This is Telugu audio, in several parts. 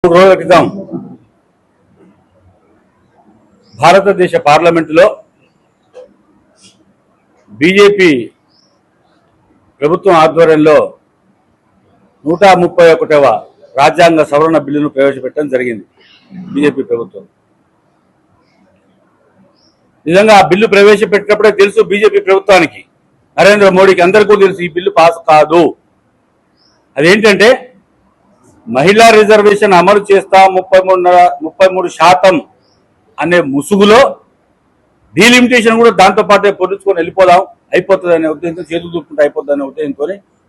రోజుల క్రితం భారతదేశ పార్లమెంటులో బీజేపీ ప్రభుత్వం ఆధ్వర్యంలో 131వ రాజ్యాంగ సవరణ బిల్లును ప్రవేశపెట్టడం జరిగింది. బీజేపీ ప్రభుత్వం నిజంగా ఆ బిల్లు ప్రవేశపెట్టినప్పుడే తెలుసు బీజేపీ ప్రభుత్వానికి, నరేంద్ర మోడీకి అందరికీ తెలుసు ఈ బిల్లు పాస్ కాదు. అదేంటంటే మహిళా రిజర్వేషన్ అమలు చేస్తా 33% అనే ముసుగులో డీలిమిటేషన్ కూడా దాంతో పాటే పొడుచుకొని వెళ్ళిపోదాం, అయిపోతుంది అనే ఉద్దేశంతో, చేతులు దూపుకుంటే అయిపోతుంది అనే ఉద్దేశంతో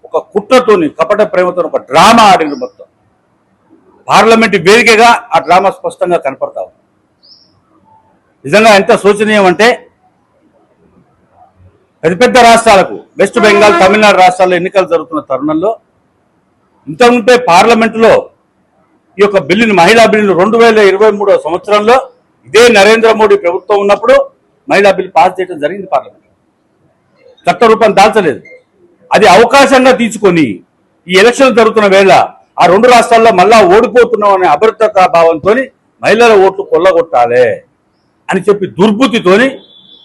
ఒక కుట్రతోని కపట ప్రేమతో ఒక డ్రామా ఆడింది. మొత్తం పార్లమెంట్ వేదికగా ఆ డ్రామా స్పష్టంగా కనపడతా ఉంది. నిజంగా ఎంత శోచనీయం అంటే పెద్ద పెద్ద రాష్ట్రాలకు, వెస్ట్ బెంగాల్, తమిళనాడు రాష్ట్రాల్లో ఎన్నికలు జరుగుతున్న తరుణంలో ఇంతకుముందే పార్లమెంటులో ఈ యొక్క బిల్లుని, మహిళా బిల్లును 2023 సంవత్సరంలో ఇదే నరేంద్ర మోడీ ప్రభుత్వం ఉన్నప్పుడు మహిళా బిల్లు పాస్ చేయడం జరిగింది. పార్లమెంట్ చట్ట రూపం దాల్చలేదు. అది అవకాశంగా తీసుకొని ఈ ఎలక్షన్లు జరుగుతున్న వేళ ఆ రెండు రాష్ట్రాల్లో మళ్ళా ఓడిపోతున్నాం అనే అభద్రతా భావంతో మహిళల ఓట్లు కొల్లగొట్టాలి అని చెప్పి దుర్బుద్ధితోని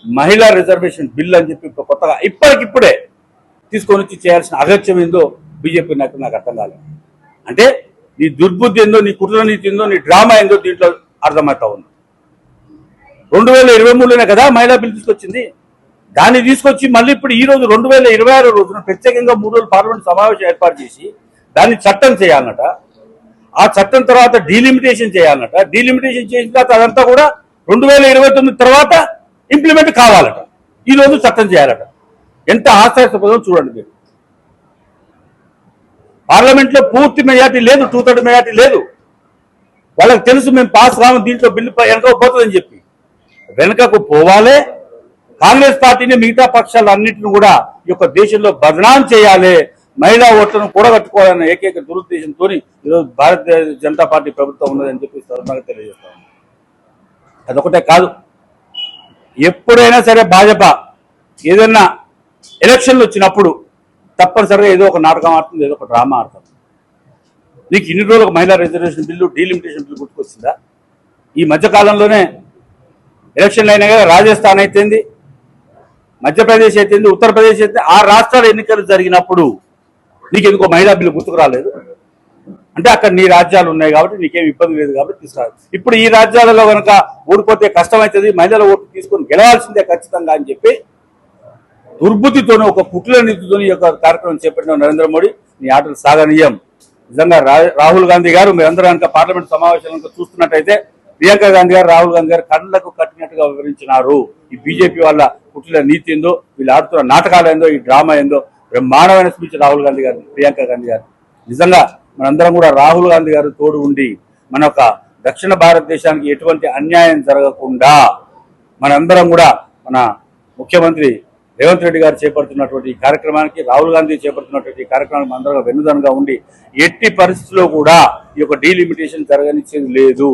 మహిళా రిజర్వేషన్ బిల్ అని చెప్పి కొత్తగా ఇప్పటికిప్పుడే తీసుకొని వచ్చి చేయాల్సిన అగత్యం ఏందో బీజేపీ నాయకులు నాకు అర్థం కాలేదు. అంటే నీ దుర్బుద్ధి ఏందో, నీ కుట్రనీతి ఏందో, నీ డ్రామా ఏందో దీంట్లో అర్థమవుతా ఉంది. 2023లోనే కదా మహిళా బిల్ తీసుకొచ్చింది. దాన్ని తీసుకొచ్చి మళ్ళీ ఇప్పుడు ఈ రోజు 2026 రోజున ప్రత్యేకంగా 3 రోజులు పార్లమెంట్ సమావేశం ఏర్పాటు చేసి దాన్ని చట్టం చేయాలన్నట. ఆ చట్టం తర్వాత డీలిమిటేషన్ చేయాలన్నట. డీలిమిటేషన్ చేసిన తర్వాత అదంతా కూడా 2029 తర్వాత ఇంప్లిమెంట్ కావాలట. ఈ రోజు చట్టం చేయాలట. ఎంత హాస్యాస్పదం చూడండి మీరు. పార్లమెంట్ లో పూర్తి మెజార్టీ లేదు, 2/3 మెజార్టీ లేదు. వాళ్ళకి తెలుసు మేము పాస్ కాము, దీంట్లో బిల్లు వెనకకు పోతుందని చెప్పి వెనకకు పోవాలే. కాంగ్రెస్ పార్టీని, మిగతా పక్షాలన్నింటినీ కూడా ఈ యొక్క దేశంలో బదనాం చేయాలి, మహిళా ఓట్లను కూడగట్టుకోవాలన్న ఏకైక దురుద్దేశంతో ఈరోజు భారతీయ జనతా పార్టీ ప్రభుత్వం ఉన్నదని చెప్పి తెలియజేస్తాం. అదొకటే కాదు, ఎప్పుడైనా సరే భాజపా ఏదైనా ఎలక్షన్లు వచ్చినప్పుడు తప్పనిసరిగా ఏదో ఒక నాటకం ఆడుతుంది, ఏదో ఒక డ్రామా ఆడుతుంది. నీకు ఇన్ని రోజులకు మహిళా రిజర్వేషన్ బిల్లు, డీలిమిటేషన్ బిల్లు గుర్తుకొచ్చిందా? ఈ మధ్యకాలంలోనే ఎలక్షన్లు అయినా కదా, రాజస్థాన్ అయితేంది, మధ్యప్రదేశ్ అయితేంది, ఉత్తరప్రదేశ్ అయితే ఆ రాష్ట్రాల ఎన్నికలు జరిగినప్పుడు నీకు ఎందుకో మహిళా బిల్లు గుర్తుకు రాలేదు. అంటే అక్కడ నీ రాజ్యాలు ఉన్నాయి కాబట్టి నీకేం ఇబ్బంది లేదు కాబట్టి తీసుకురాదు. ఇప్పుడు ఈ రాజ్యాలలో కనుక ఓడిపోతే కష్టమవుతుంది, మహిళల ఓటు తీసుకొని గెలవాల్సిందే ఖచ్చితంగా అని చెప్పి దుర్బుద్ధితోనే, ఒక కుట్ల నీతితో ఈ యొక్క కార్యక్రమం చేపట్టిన నరేంద్ర మోడీ నీ ఆటలు సాగనీయం. నిజంగా రాహుల్ గాంధీ గారు, మీరందరూ కనుక పార్లమెంట్ సమావేశాలను చూస్తున్నట్టయితే ప్రియాంక గాంధీ గారు, రాహుల్ గాంధీ గారు కళ్ళకు కట్టినట్టుగా వివరించినారు. ఈ బీజేపీ వాళ్ళ కుట్ల నీతి ఏందో, వీళ్ళు ఆడుతున్న నాటకాలు ఏందో, ఈ డ్రామా ఏందో. బ్రహ్మాండమైన స్పీచ్ రాహుల్ గాంధీ గారు, ప్రియాంక గాంధీ గారు. నిజంగా మనందరం కూడా రాహుల్ గాంధీ గారు తోడు ఉండి మన యొక్క దక్షిణ భారతదేశానికి ఎటువంటి అన్యాయం జరగకుండా మనందరం కూడా మన ముఖ్యమంత్రి రేవంత్ రెడ్డి గారు చేపడుతున్నటువంటి ఈ కార్యక్రమానికి, రాహుల్ గాంధీ చేపడుతున్నటువంటి ఈ కార్యక్రమానికి అందరూ వెన్నుదన్నుగా ఉండి ఎట్టి పరిస్థితుల్లో కూడా ఈ యొక్క డీలిమిటేషన్ జరగనిచ్చేది లేదు.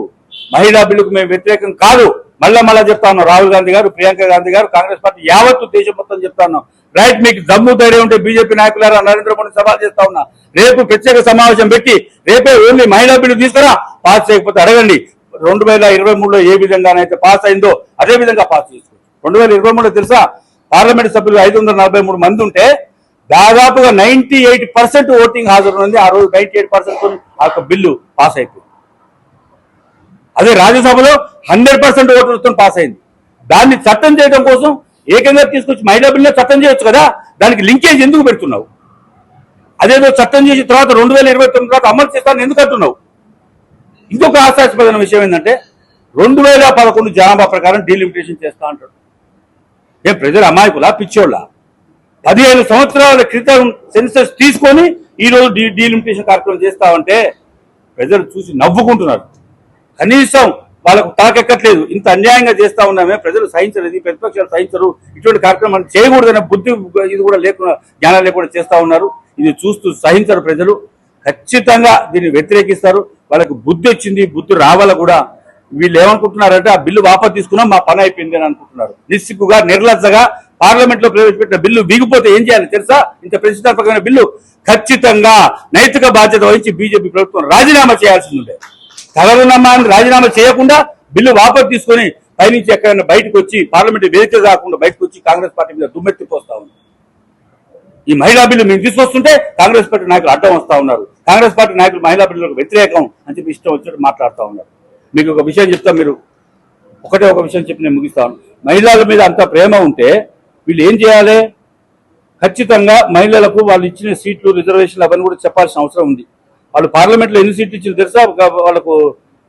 మహిళా బిల్లుకు మేము వ్యతిరేకం కాదు. మళ్ళా చెప్తా ఉన్నాం. రాహుల్ గాంధీ గారు, ప్రియాంక గాంధీ గారు, కాంగ్రెస్ పార్టీ యావత్తు దేశం మొత్తం చెప్తా ఉన్నాం. రైట్, మీకు దమ్ము ధైర్యం ఉంటే బీజేపీ నాయకులారా నరేంద్ర మోడీ సవాల్ చేస్తా ఉన్నా, రేపు ప్రత్యేక సమావేశం పెట్టి రేపే ఓన్లీ మహిళా బిల్లు తీసుకురా, పాస్ చేయకపోతే అడగండి. 2023లో ఏ విధంగానైతే పాస్ అయిందో అదే విధంగా పాస్ చేసుకోండి. 2023లో తెలుసా, పార్లమెంట్ సభ్యులు 543 మంది ఉంటే దాదాపుగా 98% ఓటింగ్ హాజరు ఉంది. ఆ రోజు 98% ఆ యొక్క బిల్లు పాస్ అయిపోయింది. అదే రాజ్యసభలో 100% ఓట్లతో పాస్ అయింది. దాన్ని చట్టం చేయడం కోసం ఏకంగా తీసుకొచ్చి మహిళా బిల్లు చట్టం చేయొచ్చు కదా, దానికి లింకేజ్ ఎందుకు పెడుతున్నావు? అదేదో చట్టం చేసిన తర్వాత 2029 తర్వాత అమలు చేస్తానని ఎందుకు అంటున్నావు? ఇంకొక హాస్యాస్పదమైన విషయం ఏంటంటే 2011 జనాభా ప్రకారం డీలిమిటేషన్ చేస్తా అంటాడు. ఏం ప్రజలు అమాయకులా, పిచ్చోళ్ళ? 15 సంవత్సరాల క్రితం సెన్సస్ తీసుకొని ఈరోజు డీలిమిటేషన్ కార్యక్రమం చేస్తామంటే ప్రజలు చూసి నవ్వుకుంటున్నారు. కనీసం వాళ్ళకు తాకెక్కట్లేదు. ఇంత అన్యాయంగా చేస్తా ఉన్నామే, ప్రజలు సహించలేదు, ప్రతిపక్షాలు సహించరు, ఇటువంటి కార్యక్రమాలు చేయకూడదనే బుద్ధి ఇది కూడా లేకుండా, జ్ఞానం లేకుండా చేస్తా ఉన్నారు. ఇది చూస్తూ సహించరు ప్రజలు. ఖచ్చితంగా దీన్ని వ్యతిరేకిస్తారు. వాళ్ళకి బుద్ధి వచ్చింది, బుద్ధి రావాల కూడా. వీళ్ళు ఏమనుకుంటున్నారంటే ఆ బిల్లు వాపసు తీసుకున్నాం, మా పని అయిపోయింది అని అనుకుంటున్నారు. నిస్సిగ్గుగా, నిర్లజ్జగా పార్లమెంట్ లో ప్రవేశపెట్టిన బిల్లు వీగిపోతే ఏం చేయాలి తెలుసా? ఇంత ప్రతిష్టాత్మకమైన బిల్లు ఖచ్చితంగా నైతిక బాధ్యత వహించి బీజేపీ ప్రభుత్వం రాజీనామా చేయాల్సి ఉండే. తగరునమ్మా రాజీనామా చేయకుండా బిల్లు వాపసు తీసుకొని పైనుంచి ఎక్కడైనా బయటకు వచ్చి పార్లమెంట్ వేదిక కాకుండా బయటకు వచ్చి కాంగ్రెస్ పార్టీ మీద దుమ్మెత్తిపోతా ఉంది. ఈ మహిళా బిల్లు మేము తీసుకొస్తుంటే కాంగ్రెస్ పార్టీ నాయకులు అడ్డం వస్తా ఉన్నారు. కాంగ్రెస్ పార్టీ నాయకులు మహిళా బిల్లులకు వ్యతిరేకం అని చెప్పి ఇష్టం వచ్చినట్టు మాట్లాడుతూ ఉన్నారు. మీకు ఒక విషయం చెప్తా, మీరు ఒక విషయం చెప్పి నేను ముగిస్తాను. మహిళల మీద అంత ప్రేమ ఉంటే వీళ్ళు ఏం చేయాలి? ఖచ్చితంగా మహిళలకు వాళ్ళు ఇచ్చిన సీట్లు రిజర్వేషన్లు అవన్నీ కూడా చెప్పాల్సిన అవసరం ఉంది. వాళ్ళు పార్లమెంట్లో ఎన్ని సీట్లు ఇచ్చింది తెలుసా? వాళ్ళకు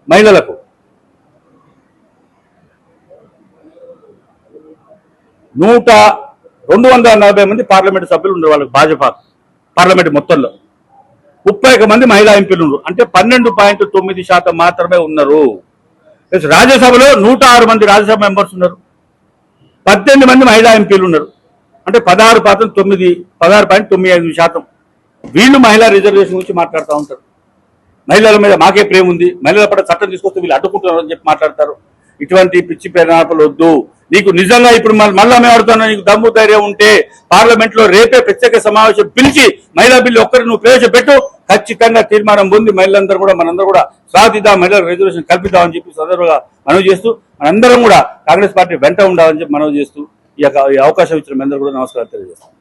మహిళలకు 240 మంది పార్లమెంట్ సభ్యులు ఉన్నారు. వాళ్ళకి భాజపా పార్లమెంట్ మొత్తంలో 31 మంది మహిళా ఎంపీలు ఉన్నారు. అంటే 12.9% మాత్రమే ఉన్నారు. రాజ్యసభలో 106 మంది రాజ్యసభ మెంబర్స్ ఉన్నారు. 18 మంది మహిళా ఎంపీలు ఉన్నారు. అంటే 16.95%. వీళ్ళు మహిళా రిజర్వేషన్ గురించి మాట్లాడుతూ ఉంటారు. మహిళల మీద మాకే ప్రేమ ఉంది, మహిళల పట్ల చట్టం తీసుకొస్తే వీళ్ళు అడ్డుకుంటున్నారు అని చెప్పి మాట్లాడతారు. ఇటువంటి పిచ్చి ప్రేరణలు వద్దు. నీకు నిజంగా ఇప్పుడు మళ్ళా మేము అడుగుతున్నా, నీకు దమ్ము ధైర్యం ఉంటే పార్లమెంట్ లో రేపే ప్రత్యేక సమావేశం పిలిచి మహిళా బిల్లు ఒక్కరి నువ్వు ప్రవేశపెట్టు. ఖచ్చితంగా తీర్మానం పొంది మహిళలందరూ కూడా మనందరూ కూడా సాధిద్దాం, మహిళలకు రిజర్వేషన్ కల్పిద్దామని చెప్పి సందర్భంగా మనవి చేస్తూ మనందరం కూడా కాంగ్రెస్ పార్టీ వెంట ఉండాలని చెప్పి మనవి చేస్తూ ఈ అవకాశం ఇచ్చిన మీ అందరూ కూడా నమస్కారం తెలియజేస్తాం.